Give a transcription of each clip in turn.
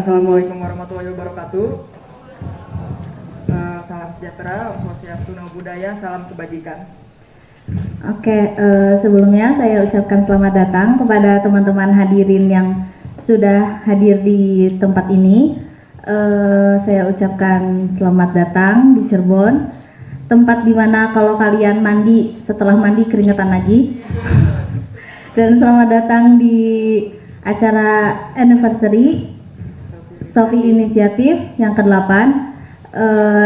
Assalamualaikum warahmatullahi wabarakatuh. Salam sejahtera, Om Swastiastu, Namo Buddhaya, salam kebajikan. Oke, sebelumnya saya ucapkan selamat datang kepada teman-teman hadirin yang sudah hadir di tempat ini. Saya ucapkan selamat datang di Cirebon, tempat dimana kalau kalian mandi, setelah mandi keringetan lagi. Dan selamat datang di acara anniversary Sofi Inisiatif yang ke-8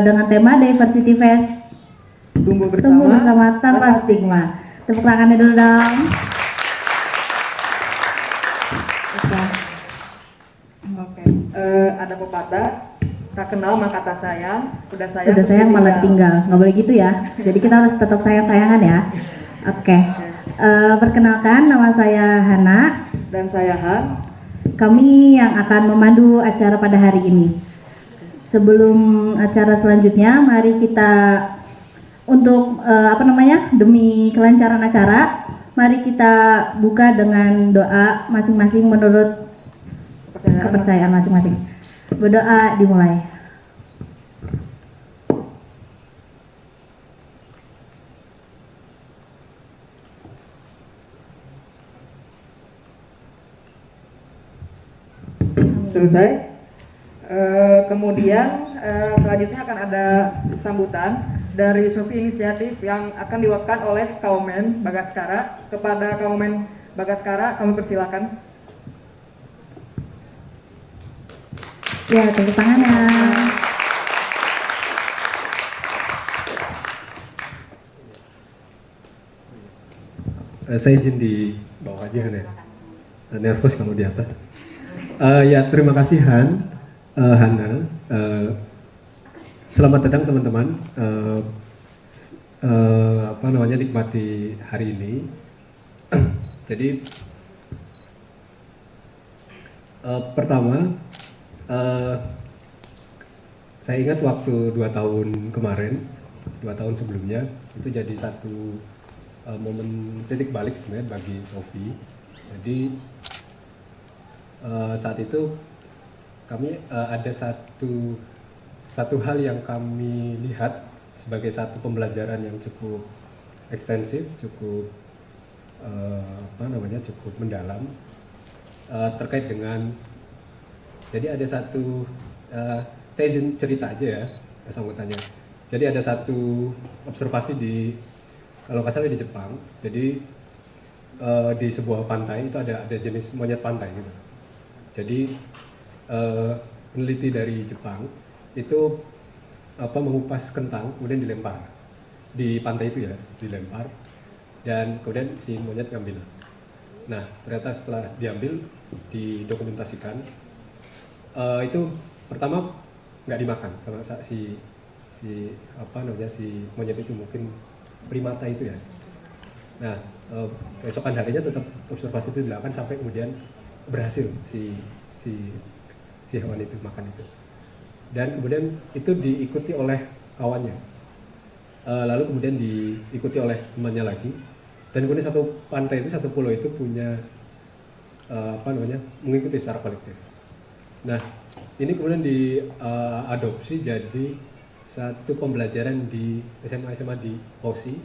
dengan tema Diversity Fest Tumbuh bersama tanpa stigma. Tepuk tangannya dulu dong. Oke. Ada pepatah, tak kenal maka tak sayang, udah sayang malah ditinggal. Nggak boleh gitu ya. Jadi kita harus tetap sayang-sayangan ya. Oke. Perkenalkan, nama saya Hana. Dan saya Han. Kami yang akan memandu acara pada hari ini. Sebelum acara selanjutnya, mari kita untuk demi kelancaran acara, mari kita buka dengan doa masing-masing menurut kepercayaan masing-masing. Berdoa dimulai. Selesai. Kemudian selanjutnya akan ada sambutan dari Sofi Inisiatif yang akan diwakilkan oleh Kaumen Bagaskara. Kepada Kaumen Bagaskara, kami persilakan. Ya, tepuk tangannya. Saya izin di bawah aja kan ya. Nervous kamu di atas. Ya, terima kasih Hana. Selamat datang teman-teman. Nikmati hari ini. Jadi pertama, saya ingat waktu 2 tahun kemarin, 2 tahun sebelumnya itu jadi satu momen titik balik sebenarnya bagi Sofi. Jadi saat itu kami ada satu hal yang kami lihat sebagai satu pembelajaran yang cukup ekstensif, cukup cukup mendalam terkait dengan, jadi ada satu saya izin cerita aja ya sambutannya. Jadi ada satu observasi kalau nggak salah di Jepang. Jadi di sebuah pantai itu ada jenis monyet pantai gitu. Jadi peneliti dari Jepang itu mengupas kentang kemudian dilempar di pantai itu ya, dilempar dan kemudian si monyet ngambil. Nah, ternyata setelah diambil, didokumentasikan, itu pertama nggak dimakan sama si monyet itu, mungkin primata itu ya. Nah, keesokan harinya tetap observasi itu dilakukan sampai kemudian berhasil si hewan itu makan itu, dan kemudian itu diikuti oleh kawannya, lalu kemudian diikuti oleh temannya lagi, dan kemudian satu pantai itu, satu pulau itu punya mengikuti secara kolektif. Nah, ini kemudian diadopsi jadi satu pembelajaran di SMA di Aussie,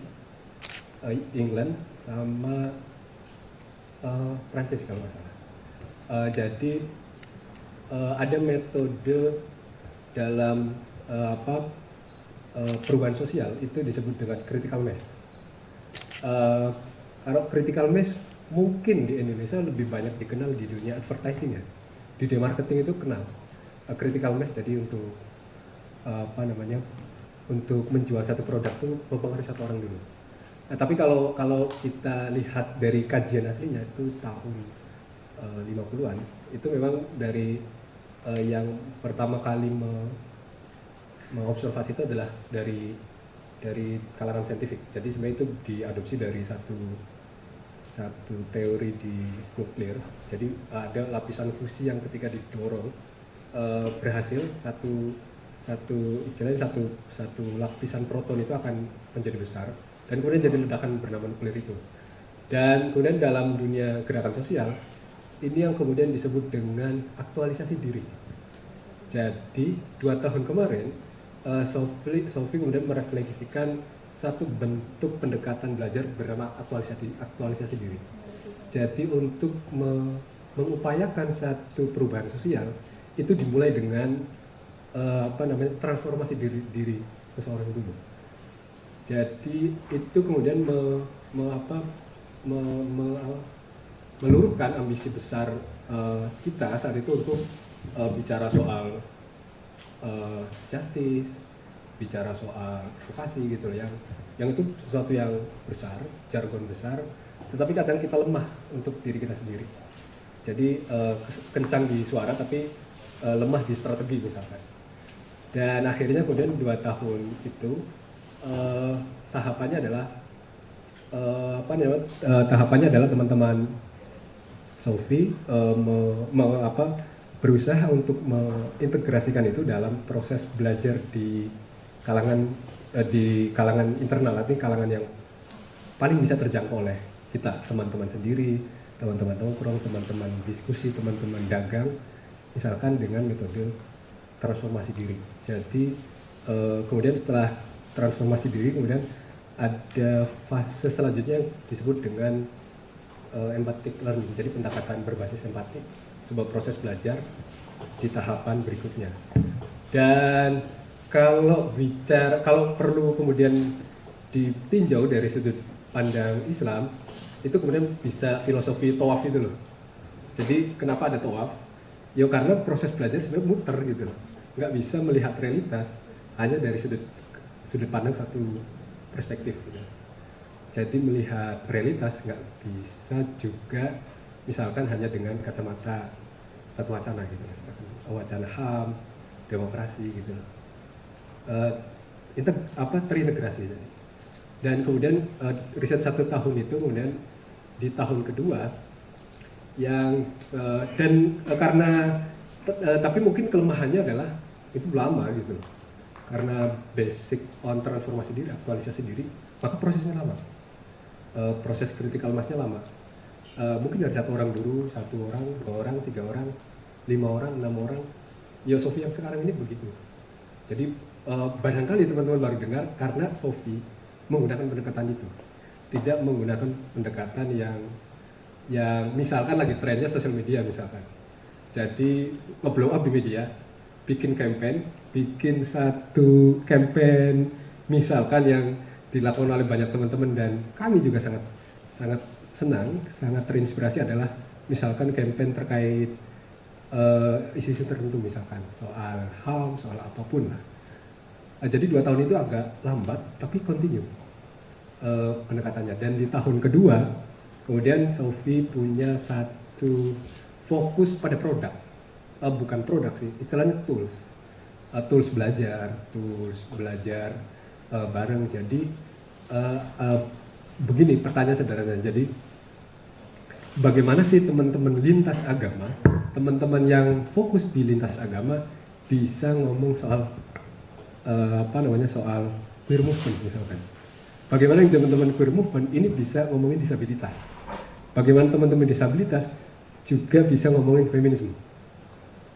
England sama Prancis kalau nggak salah. Jadi ada metode dalam perubahan sosial itu disebut dengan critical mass. Kalau critical mass mungkin di Indonesia lebih banyak dikenal di dunia advertising ya, di dunia marketing itu kenal critical mass. Jadi untuk untuk menjual satu produk itu mempengaruhi satu orang dulu. Nah, tapi kalau kita lihat dari kajian aslinya itu tahun 50-an, itu memang dari yang pertama kali mengobservasi itu adalah dari kalangan saintifik. Jadi sebenarnya itu diadopsi dari satu teori di nuklir. Jadi ada lapisan fusi yang ketika didorong berhasil satu lapisan proton itu akan menjadi besar dan kemudian jadi ledakan bernama nuklir itu. Dan kemudian dalam dunia gerakan sosial ini yang kemudian disebut dengan aktualisasi diri. Jadi 2 tahun kemarin Sofi kemudian merefleksikan satu bentuk pendekatan belajar bernama aktualisasi diri. Jadi untuk mengupayakan satu perubahan sosial itu dimulai dengan transformasi diri seseorang dulu. Jadi itu kemudian meluruhkan ambisi besar kita saat itu untuk bicara soal justice, bicara soal advokasi gitu, yang itu sesuatu yang besar, jargon besar, tetapi kadang kita lemah untuk diri kita sendiri. Jadi kencang di suara tapi lemah di strategi misalkan. Dan akhirnya kemudian 2 tahun itu tahapannya adalah teman-teman Sofi berusaha untuk mengintegrasikan itu dalam proses belajar di kalangan internal, artinya kalangan yang paling bisa terjangkau oleh kita, teman-teman sendiri, teman-teman nongkrong, teman-teman diskusi, teman-teman dagang, misalkan dengan metode transformasi diri. Jadi kemudian setelah transformasi diri, kemudian ada fase selanjutnya yang disebut dengan empathic learning, jadi pendekatan berbasis empatik, sebuah proses belajar di tahapan berikutnya. Dan kalau perlu kemudian ditinjau dari sudut pandang Islam, itu kemudian bisa filosofi tawaf itu loh. Jadi kenapa ada tawaf? Ya karena proses belajar sebenarnya muter gitu loh. Nggak bisa melihat realitas hanya dari sudut pandang satu perspektif gitu. Jadi melihat realitas nggak bisa juga misalkan hanya dengan kacamata satu wacana gitu, wacana HAM, demokrasi gitu, terintegrasi. Dan kemudian riset 1 tahun itu kemudian di tahun kedua tapi mungkin kelemahannya adalah itu lama gitu, karena basic on transformasi diri, aktualisasi diri, maka prosesnya lama, proses critical mass-nya lama. Mungkin dari 1 orang dulu, 1 orang, 2 orang, 3 orang, 5 orang, 6 orang. Ya Sofi yang sekarang ini begitu. Jadi barangkali teman-teman baru dengar karena Sofi menggunakan pendekatan itu, tidak menggunakan pendekatan yang misalkan lagi trennya sosial media misalkan. Jadi nge-blow up di media, bikin satu campaign misalkan yang dilakukan oleh banyak teman-teman, dan kami juga sangat senang, sangat terinspirasi adalah misalkan campaign terkait isu-isu tertentu, misalkan soal HAM, soal apapun lah. Jadi 2 tahun itu agak lambat tapi continue pendekatannya. Dan di tahun kedua kemudian Sofi punya satu fokus pada produk, bukan produk sih, istilahnya tools belajar bareng. Jadi begini pertanyaan sederhana, jadi bagaimana sih teman-teman lintas agama, teman-teman yang fokus di lintas agama bisa ngomong soal soal queer movement misalkan. Bagaimana yang teman-teman queer movement ini bisa ngomongin disabilitas, bagaimana teman-teman disabilitas juga bisa ngomongin feminisme.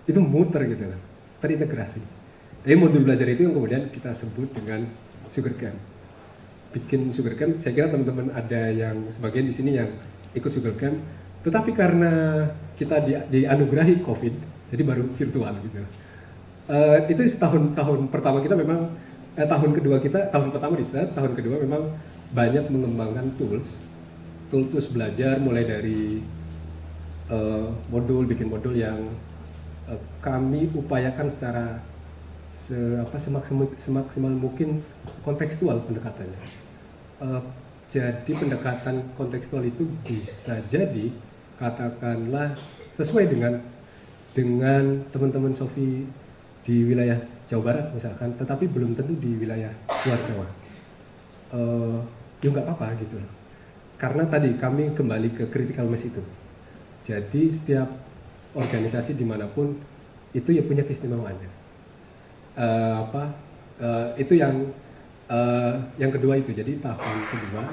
Itu muter gitu lah, terintegrasi. Jadi modul belajar itu yang kemudian kita sebut dengan Sugar Camp. Bikin Sugar Camp, saya kira teman-teman ada yang sebagian di sini yang ikut Sugar Camp, tetapi karena kita dianugerahi COVID, jadi baru virtual gitu. Itu tahun pertama kita memang, tahun pertama riset, tahun kedua memang banyak mengembangkan tools belajar, mulai dari bikin modul yang kami upayakan secara semaksimal mungkin kontekstual pendekatannya. Jadi pendekatan kontekstual itu bisa jadi katakanlah sesuai dengan teman-teman Sofi di wilayah Jawa Barat misalkan, tetapi belum tentu di wilayah luar Jawa. Ya nggak apa-apa gitu loh. Karena tadi kami kembali ke critical mass itu. Jadi setiap organisasi dimanapun itu ya punya keistimewaannya. Itu yang kedua itu. Jadi tahun kedua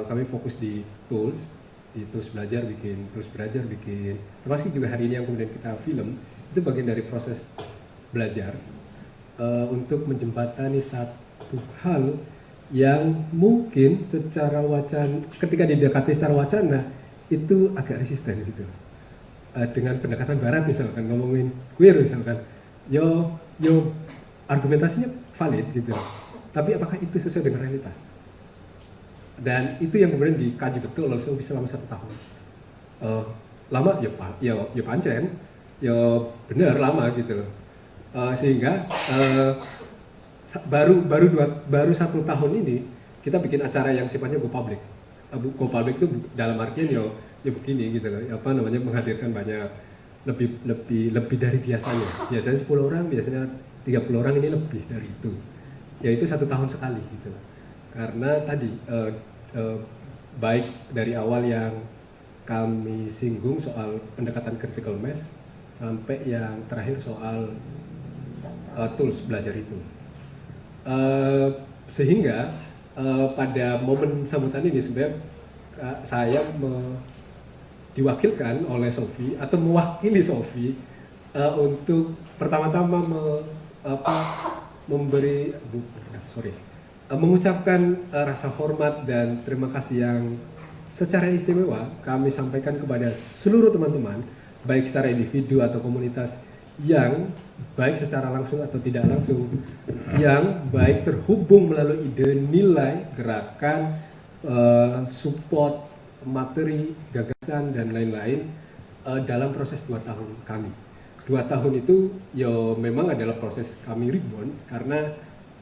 kami fokus di tools belajar, bikin termasuk juga hari ini yang kemudian kita film itu bagian dari proses belajar untuk menjembatani satu hal yang mungkin secara wacana, ketika didekati secara wacana itu agak resisten gitu. Dengan pendekatan barat misalkan, ngomongin queer misalkan, yo argumentasinya valid gitu, tapi apakah itu sesuai dengan realitas? Dan itu yang kemudian dikaji betul oleh Sofi selama 1 tahun. Lama ya pancen, ya benar lama gitu loh. Sehingga baru 1 tahun ini kita bikin acara yang sifatnya go public. Go public itu dalam artian ya begini gitu loh. Apa namanya, menghadirkan banyak lebih dari biasanya. Biasanya 10 orang, biasanya 30 orang, ini lebih dari itu. Yaitu 1 tahun sekali gitu loh. Karena tadi baik dari awal yang kami singgung soal pendekatan critical mass sampai yang terakhir soal tools belajar itu. Sehingga pada momen sambutan ini sebenarnya saya diwakilkan oleh Sofi atau mewakili Sofi untuk pertama-tama mengucapkan rasa hormat dan terima kasih yang secara istimewa kami sampaikan kepada seluruh teman-teman, baik secara individu atau komunitas, yang baik secara langsung atau tidak langsung, yang baik terhubung melalui ide, nilai, gerakan, support, materi, gagasan, dan lain-lain dalam proses 2 tahun kami. 2 tahun itu ya memang adalah proses kami rebound, karena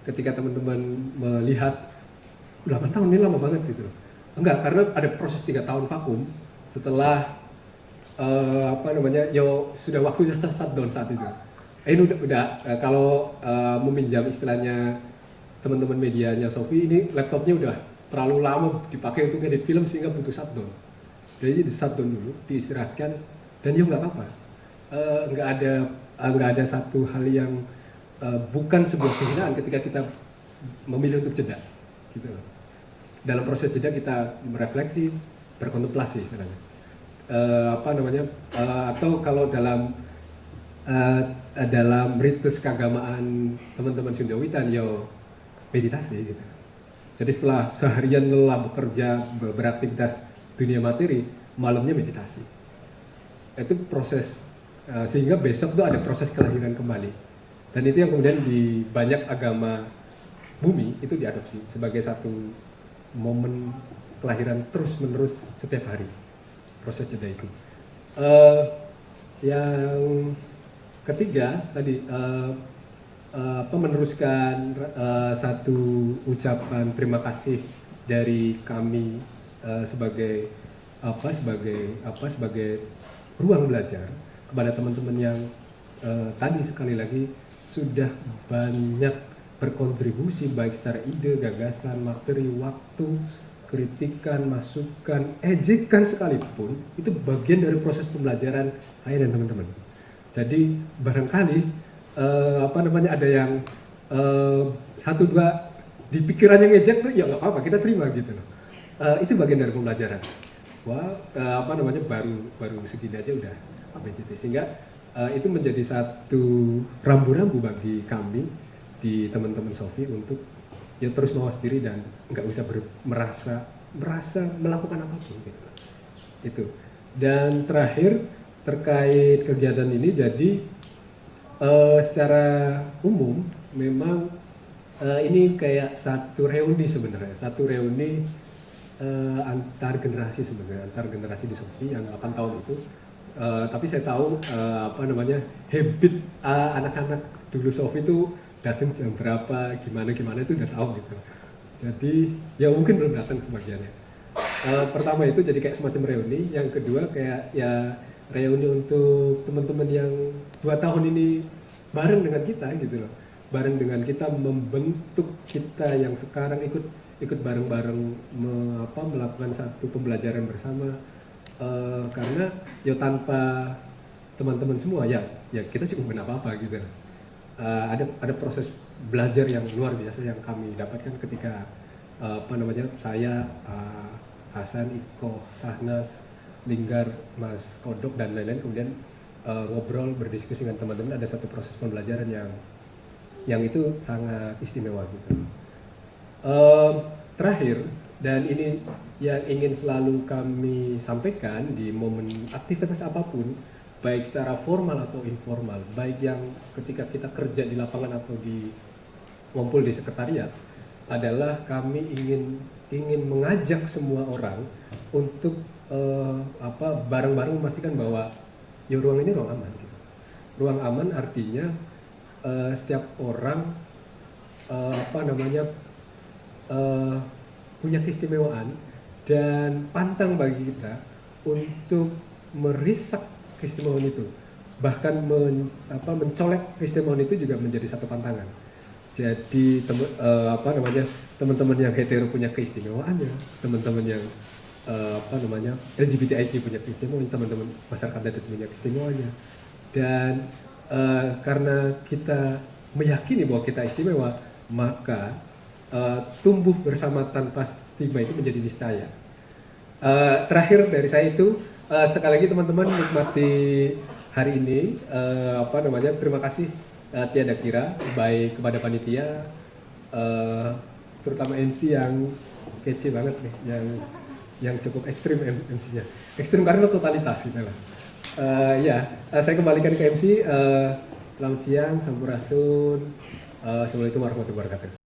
ketika teman-teman melihat 8 tahun ini lama banget gitu loh. Enggak, karena ada proses 3 tahun vakum setelah sudah waktunya shutdown saat itu. Ini udah kalau meminjam istilahnya teman-teman medianya Sofi, ini laptopnya udah terlalu lama dipakai untuk edit film sehingga butuh shutdown. Jadi di shutdown dulu, diistirahatkan, dan ya nggak apa-apa. Nggak ada satu hal yang bukan sebuah kehinaan ketika kita memilih untuk jeda, gitu loh. Dalam proses jeda kita merefleksi, berkontemplasi istilahnya. Atau kalau dalam ritus keagamaan teman-teman Sundawitan, meditasi gitu. Jadi setelah seharian lelah bekerja, beraktivitas dunia materi, malamnya meditasi. Itu proses sehingga besok tuh ada proses kelahiran kembali. Dan itu yang kemudian di banyak agama bumi itu diadopsi sebagai satu momen kelahiran terus-menerus setiap hari. Proses jeda itu. Yang ketiga tadi meneruskan satu ucapan terima kasih dari kami sebagai ruang belajar kepada teman-teman yang tadi sekali lagi sudah banyak berkontribusi baik secara ide, gagasan, materi, waktu, kritikan, masukan, ejekan sekalipun, itu bagian dari proses pembelajaran saya dan teman-teman. Jadi barangkali ada yang 1-2 di pikiran yang ngejek tuh ya nggak apa-apa, kita terima gitu loh. Itu bagian dari pembelajaran. Baru segini aja udah ABCD, sehingga itu menjadi satu rambu-rambu bagi kami di teman-teman Sofi untuk ya terus mawas diri dan nggak usah merasa melakukan apapun gitu. Itu. Dan terakhir terkait kegiatan ini, jadi secara umum memang ini kayak satu reuni sebenarnya, antar generasi sebenarnya, antar generasi di Sofi yang 8 tahun itu. Tapi saya tahu habit anak-anak dulu Sofi itu datang jam berapa, gimana itu udah tahu gitu. Jadi ya mungkin belum datang sebagiannya. Pertama itu jadi kayak semacam reuni, yang kedua kayak ya reuni untuk teman-teman yang 2 tahun ini bareng dengan kita gitu loh. Bareng dengan kita membentuk kita yang sekarang ikut bareng-bareng melakukan satu pembelajaran bersama. Karena ya tanpa teman-teman semua ya kita cukup apa-apa gitu. Ada proses belajar yang luar biasa yang kami dapatkan ketika saya, Hasan, Iko, Sahnas, Linggar, Mas Kodok dan lain-lain kemudian ngobrol, berdiskusi dengan teman-teman, ada satu proses pembelajaran yang itu sangat istimewa gitu. Terakhir, dan ini yang ingin selalu kami sampaikan di momen aktivitas apapun, baik secara formal atau informal, baik yang ketika kita kerja di lapangan atau di ngumpul di sekretariat, adalah kami ingin mengajak semua orang untuk bareng-bareng memastikan bahwa ya ruang ini ruang aman. Gitu. Ruang aman artinya setiap orang punya keistimewaan dan pantang bagi kita untuk merisak keistimewaan itu, bahkan mencolek keistimewaan itu juga menjadi satu pantangan. Jadi teman-teman yang hetero punya keistimewaannya, teman-teman yang LGBTIQ punya keistimewaan, teman-teman masyarakat adat punya keistimewaannya, dan karena kita meyakini bahwa kita istimewa, maka tumbuh bersama tanpa stigma itu menjadi niscaya. Terakhir dari saya itu, sekali lagi teman-teman nikmati hari ini. Terima kasih tiada kira, baik kepada panitia, terutama MC yang kece banget nih, yang cukup ekstrim MC-nya. Ekstrim karena totalitas gitu lah. Saya kembalikan ke MC. Selamat siang, sampurasun. Assalamualaikum warahmatullahi wabarakatuh.